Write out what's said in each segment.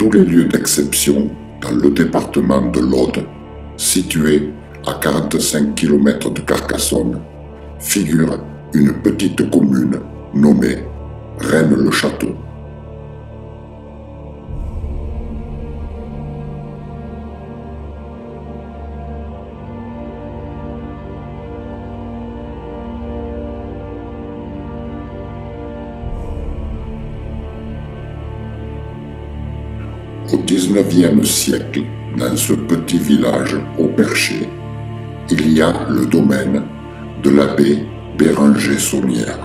tous les lieux d'exception dans le département de l'Aude, situé à 45 km de Carcassonne, figure une petite commune nommée Rennes-le-Château. Au XIXe siècle, dans ce petit village au Perché, il y a le domaine de l'abbé Bérenger Saunière.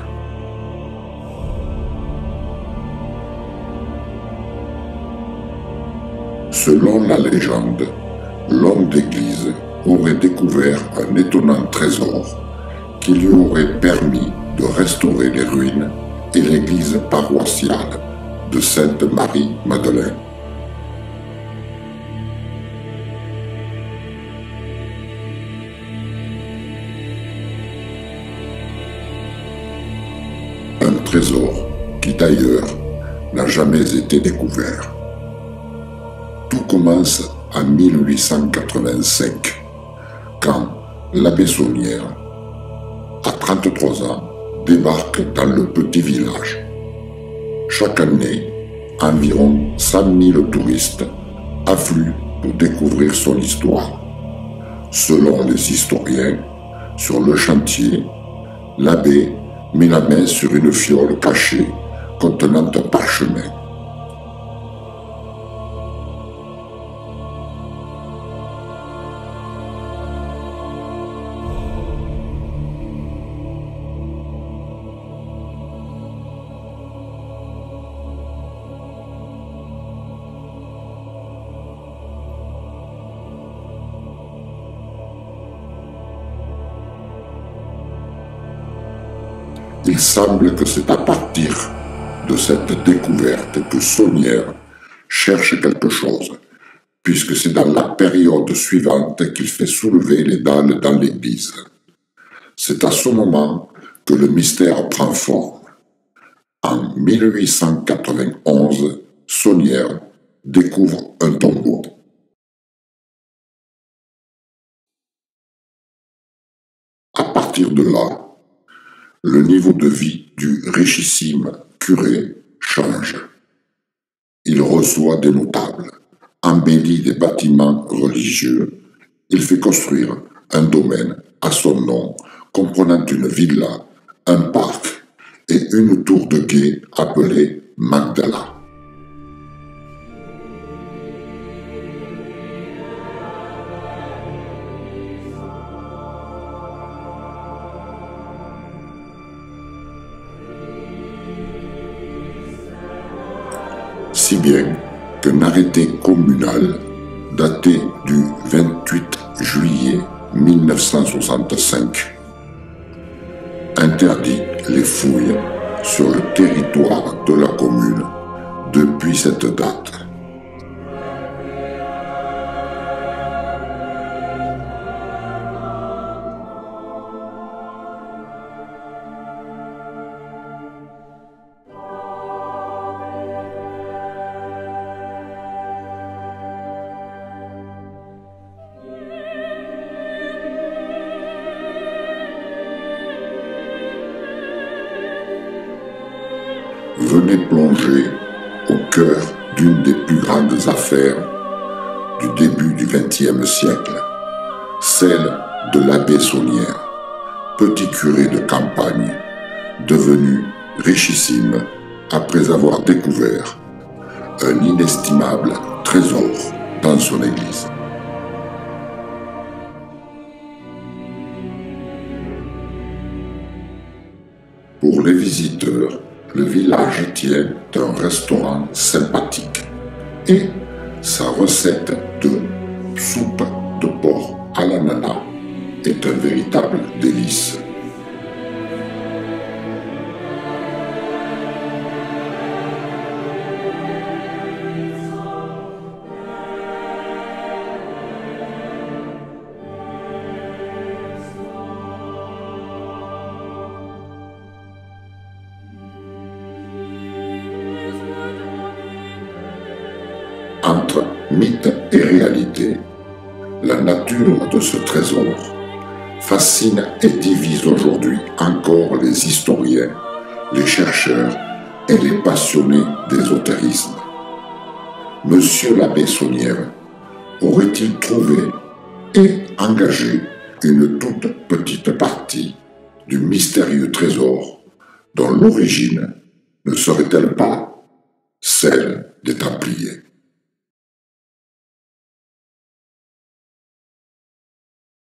Selon la légende, l'homme d'église aurait découvert un étonnant trésor qui lui aurait permis de restaurer les ruines et l'église paroissiale de Sainte-Marie-Madeleine. Un trésor qui d'ailleurs n'a jamais été découvert. Tout commence en 1885, quand l'abbé Saunière, à 33 ans, débarque dans le petit village. Chaque année, environ 100 000 touristes affluent pour découvrir son histoire. Selon les historiens, sur le chantier, l'abbé met la main sur une fiole cachée contenant un parchemin. Il semble que c'est à partir de cette découverte que Saunière cherche quelque chose, puisque c'est dans la période suivante qu'il fait soulever les dalles dans l'église. C'est à ce moment que le mystère prend forme. En 1891, Saunière découvre un tombeau. À partir de là, le niveau de vie du richissime curé change. Il reçoit des notables, embellit des bâtiments religieux, il fait construire un domaine à son nom comprenant une villa, un parc et une tour de guet appelée Magdala. Si bien qu'un arrêté communal daté du 28 juillet 1965 interdit les fouilles sur le territoire de la commune depuis cette date. Venez plonger au cœur d'une des plus grandes affaires du début du XXe siècle, celle de l'abbé Saunière, petit curé de campagne, devenu richissime après avoir découvert un inestimable trésor dans son église. Pour les visiteurs, le village tient un restaurant sympathique et sa recette de soupe de porc à l'ananas est un véritable délice. mythe et réalité, la nature de ce trésor fascine et divise aujourd'hui encore les historiens, les chercheurs et les passionnés d'ésotérisme. Monsieur l'abbé Saunière aurait-il trouvé et engagé une toute petite partie du mystérieux trésor dont l'origine ne serait-elle pas celle des Templiers?